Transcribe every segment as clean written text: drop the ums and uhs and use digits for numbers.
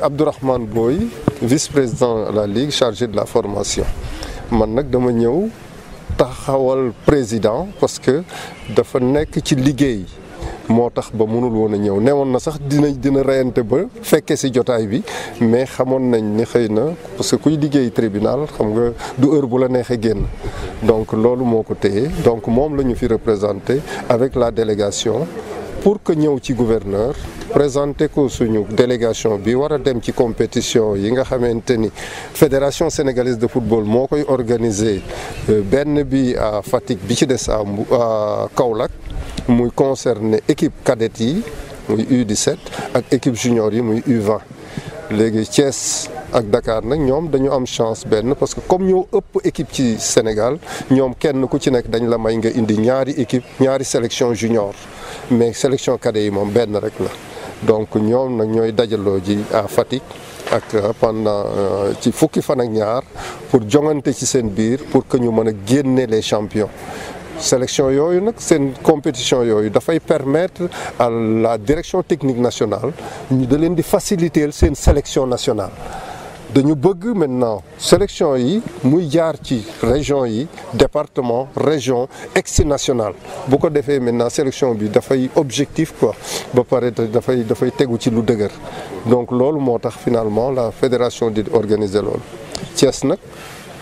Abdourahmane Boy, vice-président de la Ligue chargé de la formation man nag dama ñëw taxawal président parce que dafa nekk ci liggéey moo tax ba mënul woon a ñëw newoon na sax dina reyante ba fekkee ci jotaay bi mais xamoon nañ ni xëy na parce que kuy liggéey tribunal xam nga du heure bu la neexee génn donc loolu moo ko téye donc moom la ñu fi représenté avec la délégation pour que ñëw ci gouverneur présenté ko suñu délégation bi war a dem ci compétition yi nga xamante ni fédération sénégalaise de football moo koy organiser benn bi à Fatick bi ci des à Kaolack muy concerné équipe cadette yi muy U17 ak équipe junior yi muy U20 léegi Thiès ak Dakar nag ñoom dañu am chance benn parce que comme ñoo ëpp équipe ci Sénégal ñoom kenn ku ci nekk dañ la may nga indi ñaari équipe ñaari sélection junior mais sélection cadet yi moom benn rek la donc ñoom nag ñooy dajaloo ji à Fatick ak pendant ci fukki fan ak ñaar pour jongante ci seen biir pour que ñu mën a génne les champions sélection yooyu nag seen compétition yooyu dafay permettre à la direction technique nationale ñu da leen di faciliter seen sélection nationale dañu bëgg maintenant sélection yi muy jaar ci région yi département région ex-national bu ko defee maintenant sélection bi dafay objectif quoi ba pare dafay tegu ci lu dëgër donc loolu moo tax finalement la fédération di organiser loolu Thiès nag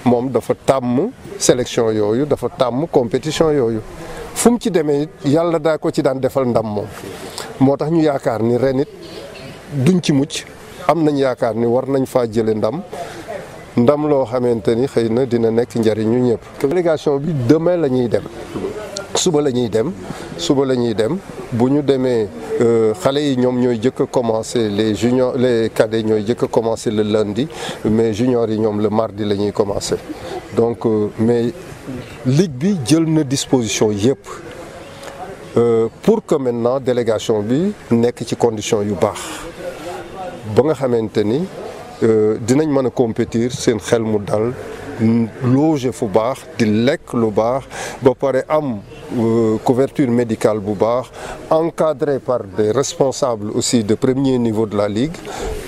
moom dafa tàmm sélection yooyu dafa tàmm compétition yooyu fu mu ci demee yàlla daa ko ci daan defal ndam moom moo tax ñu yaakaar ni ren it duñ ci mucc am nañ yaakaar ni war nañ faa jële ndam loo xamante ni xëy na dina nekk njëriñu ñëpp. délégation bi demain la ñuy dem suba la ñuy dem bu ñu demee xale yi ñoom ñooy jëkk a commencé les juniors les cadets ñooy jëkk a commencé le lundi mais juniors yi ñoom le mardi la ñuy commencé donc mais ligue bi jël na disposition yëpp pour que maintenant délégation bi nekk ci condition yu baax ba nga xamante ni dinañ mën a compétir seen xel mu dal loger fu baax di lekk lu baax ba pare am couverture médicale bu baax encadré par des responsables aussi de premier niveau de la ligue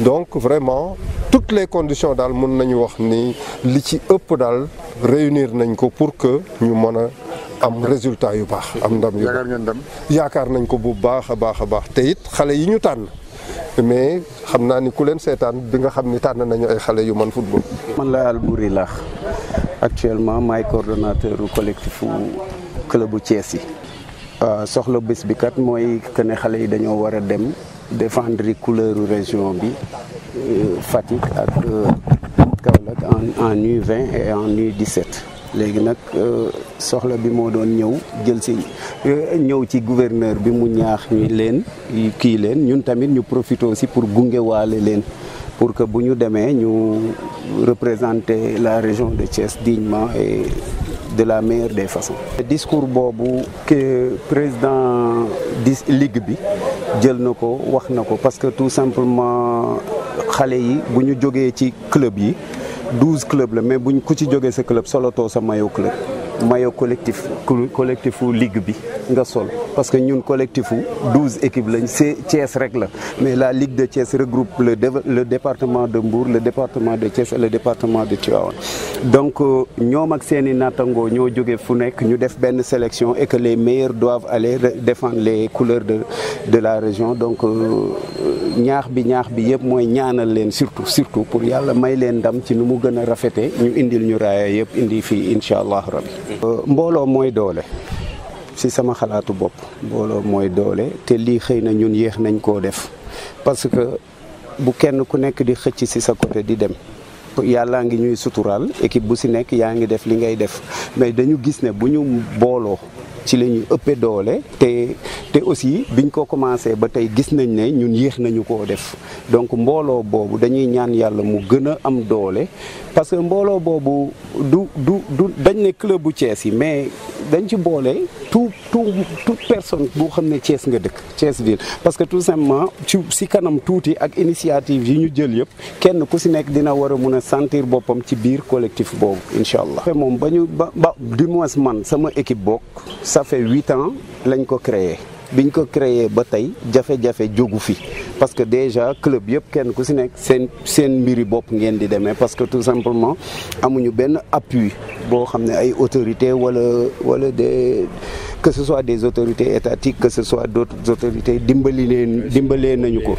donc vraiment toutes les conditions daal mën nañu wax ni li ci ëpp daal réunir nañ ko pour que ñu mën a am résultat yu baax am ndam yu baax yaakaar nañ ko bu baax a baax te it xale yi ñu tànn mais xam naa ni ku leen seetaan bi nga xam ni tànn nañu ay xale yu man football. man la Albouri Laax actuellement maay coordonnateur collectif club bu Thiès yi. soxla bés bi kat mooy que ne xale yi dañoo war a dem défendre couleur région bi Fatick ak Kaolack en U20 et en U17. léegi nag soxla bi moo doon ñëw ci gouverneur bi mu ñaax ñu leen kii leen ñun tamit ñu profité aussi pour gunge waale leen pour que bu ñu demee ñu représenter la région de Thiès dignement et de la meilleure des façons. discours boobu que président ligue bi jël na ko wax na ko parce que tout simplement xale yi bu ñu jógee ci club yi 12 clubs la mais buñ ku ci jógee sa club solotoo sa maillot club maillot collectifu ligue bi nga sol parce que ñun collectifu 12 équipes lañ c'est Thiès rek la mais la ligue de Thiès regroupe le département de Mbour le département de Thiès et le département de Tivaouane donc ñoom ak seeni nattangoo ñoo jógee fu nekk ñu def benn sélection et que les meilleurs doivent aller défendre les couleurs de la région donc ñaax bi yëpp mooy ñaanal leen surtout pour yàlla may leen ndam ci nu mu gën a rafete ñu indil ñu raaya yëpp indi fii incha allah rabbi mbooloo mooy doole ci sama xalaatu bopp mbooloo mooy doole te lii xëy na ñun yéex nañ koo def parce que bu kenn ku nekk di xëcc ci sa côté di dem yàllaa ngi ñuy suturaal équipe bu ci nekk yaa ngi def li ngay def mais dañu gis ne bu ñu booloo ci la ñuy ëppee doole te aussi biñ ko commencé ba tey gis nañ ne ñun yéex nañu koo def donc mbooloo boobu dañuy ñaan yàlla mu gën a am doole parce que mbooloo boobu du dañ ne club bu Thiès yi mais dañ ci boole toute personne boo xam ne Thiès nga dëkk Thiès ville parce que tout simplement ci kanam tuuti ak initiative yi ñu jël yëpp kenn ku ci nekk dina war a mun a sentir boppam ci biir collectif boobu incha allah. moom ba du moins man sama équipe bokk ça fait 8 ans lañ ko créé biñ ko créé ba tey jafe-jafe jógu fi parce que déjà club yëpp kenn ku si nekk seen mbiri bopp ngeen di demee parce que tout simplement amuñu benn appui boo xam ne ay autorités wala des que ce soit des autorités étatiques que ce soit d'autres autorités dimbalee nañu ko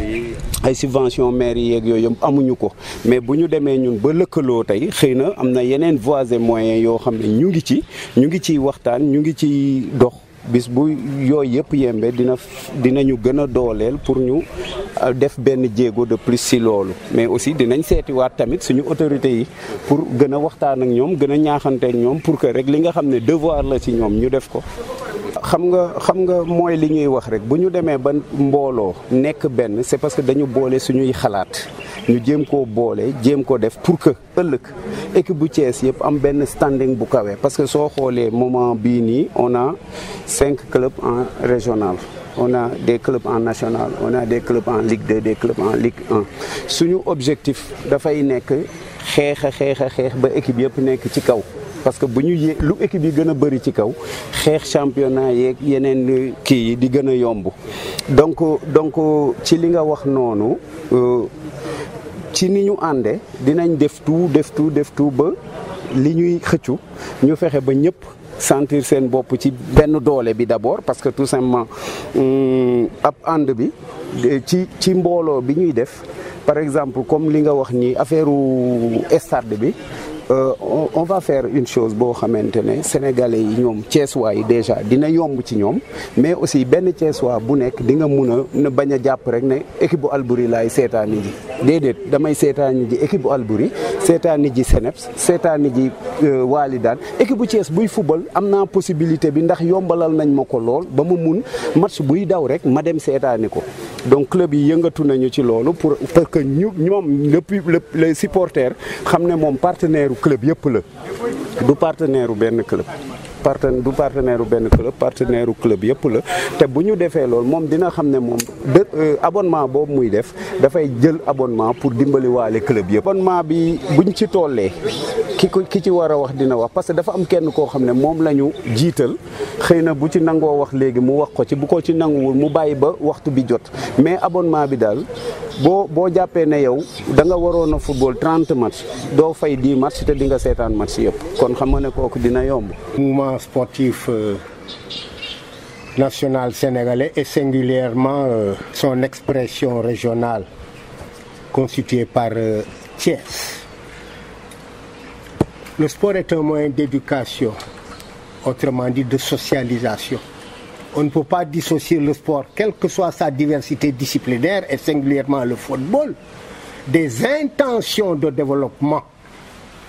ay subventions maires yi yeeg yooyu amuñu ko mais bu ñu demee ñun ba lëkkaloo tey xëy na am na yeneen voies et moyens yoo xam ne ñu ngi ciy waxtaan ñu ngi ciy dox bis bu yooyu yëpp yembe dinañu gën a dooleel pour ñu def benn jéego de plus si loolu mais aussi dinañ seetiwaat tamit suñu autorités yi pour gën a waxtaan ak ñoom gën a ñaaxante ak ñoom pour que rek li nga xam ne devoir la ci ñoom ñu def ko. xam nga mooy li ñuy wax rek bu ñu demee ba mbooloo nekk benn c'est parce que dañu boole suñuy xalaat ñu jéem koo boole jéem ko def pour que ëllëg équipe bu Thiès yëpp am benn standing bu kawe parce que soo xoolee moment bii nii on a 5 clubs en régional on a des clubs en national on a des clubs en Ligue 2 des clubs en Ligue 1 suñu objectif dafay nekk xeex ba équipe yëpp nekk ci kaw parce que bu ñu lu équipe yi gën a bëri ci kaw xeex championnat yeeg yeneen kii yi di gën a yomb donc ci li nga wax noonu ci ni ñu àndee dinañ def tout ba li ñuy xëccu ñu fexe ba ñëpp sentir seen bopp ci benn doole bi d'abord parce que tout simplement ab ànd bi ci mbooloo bi ñuy def par exemple comme li nga wax ni affaire stade bi on va faire une chose boo xamante ne sénégalais yi ñoom Thiessois yi déjà dina yomb ci ñoom mais aussi benn Thiessois bu nekk di nga mun a bañ a jàpp rek ne équipe bu Albouri laay seetaani ji déedéet damay seetaani ji équipe bu Albouri seetaani ji Seneps seetaani ji Walidane équipe bu Thiès buy football am naa possibilité bi ndax yombalal nañ ma ko lool ba ma mun match buy daw rek ma dem seetaani ko donc club yi yëngatu nañu ci loolu pour que ñoom le supporter xam ne moom partenaire club yëpp la du partenaire benn club du partenaire benn club partenaire club yëpp la te bu ñu defee loolu moom dina xam ne moom abonnement boobu muy def dafay jël abonnement pour dimbali waale club yëpp. abonnement bi buñ ci tollee ki ci war a wax dina wax parce que dafa am kenn koo xam ne moom la ñu jiital xëy na bu ci nangoo wax léegi mu wax ko ci bu ko ci nanguwul mu bàyyi ba waxtu bi jot mais abonnement bi daal boo jàppee ne yow da nga waroon a football 30 match doo fay 10 match te di nga seetaan match yëpp kon xam nga ne kooku dina yomb. Mouvement sportif national sénégalais et singulièrement son expression régionale constituée par Thiès. Le sport est un moyen d'éducation, autrement dit de socialisation. On ne peut pas dissocier le sport, quelle que soit sa diversité disciplinaire et singulièrement le football, des intentions de développement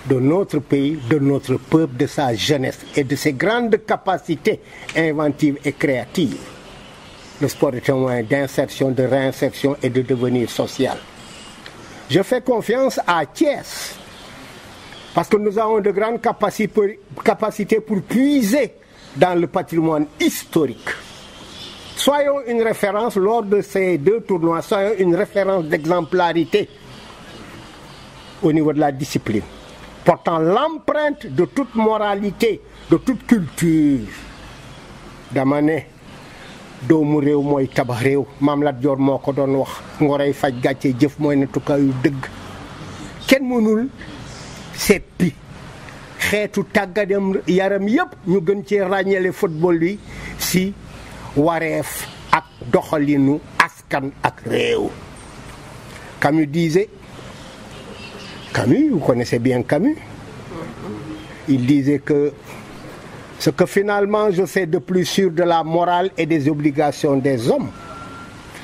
de notre pays, de notre peuple, de sa jeunesse et de ses grandes capacités inventives et créatives. Le sport est un moyen d'insertion, de réinsertion et de devenir social. Je fais confiance à Thiès parce que nous avons de grandes capacités pour puiser dans le patrimoine historique. Soyons une référence lors de ces 2 tournois, soyons une référence d'exemplarité au niveau de la discipline, portant l'empreinte de toute moralité, de toute culture. dama ne doomu réew mooy tabax réew Maam Lat Joor moo ko doon wax ngorey faj gàcce jëf mooy nattukaayu dëgg kenn mënul seppi xeetu tàggat yaram yëpp ñu gën cee ràññale football bi si wareef ak doxalinu askan ak réew. Camus disait, vous connaissez bien Camus, il disait que ce que finalement je sais de plus sûr de la morale et des obligations des hommes,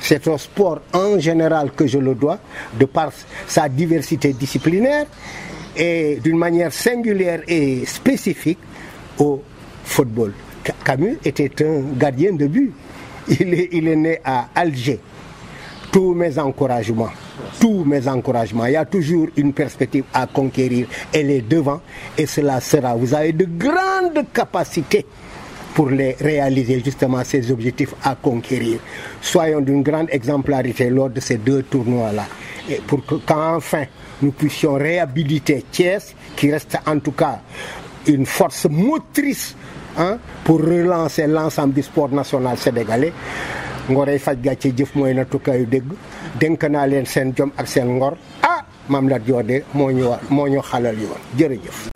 c'est au sport en général que je le dois, de par sa diversité disciplinaire et d'une manière singulière et spécifique au football. Camus était un gardien de but. Il est né à Alger. Tous mes encouragements. Il y a toujours une perspective à conquérir. Elle est devant et cela sera. Vous avez de grandes capacités pour les réaliser, justement, ces objectifs à conquérir. Soyons d'une grande exemplarité lors de ces 2 tournois-là. Et pour qu'enfin nous puissions réhabiliter Thiès, qui reste en tout cas une force motrice pour relancer l'ensemble du sport national sénégalais. ngorey faj gàcce jëf mooy nattukaayu dégg dénk naa leen seen jom ak seen ngor Mame Lat Dior de moo ñu xalal yoon jërëjëf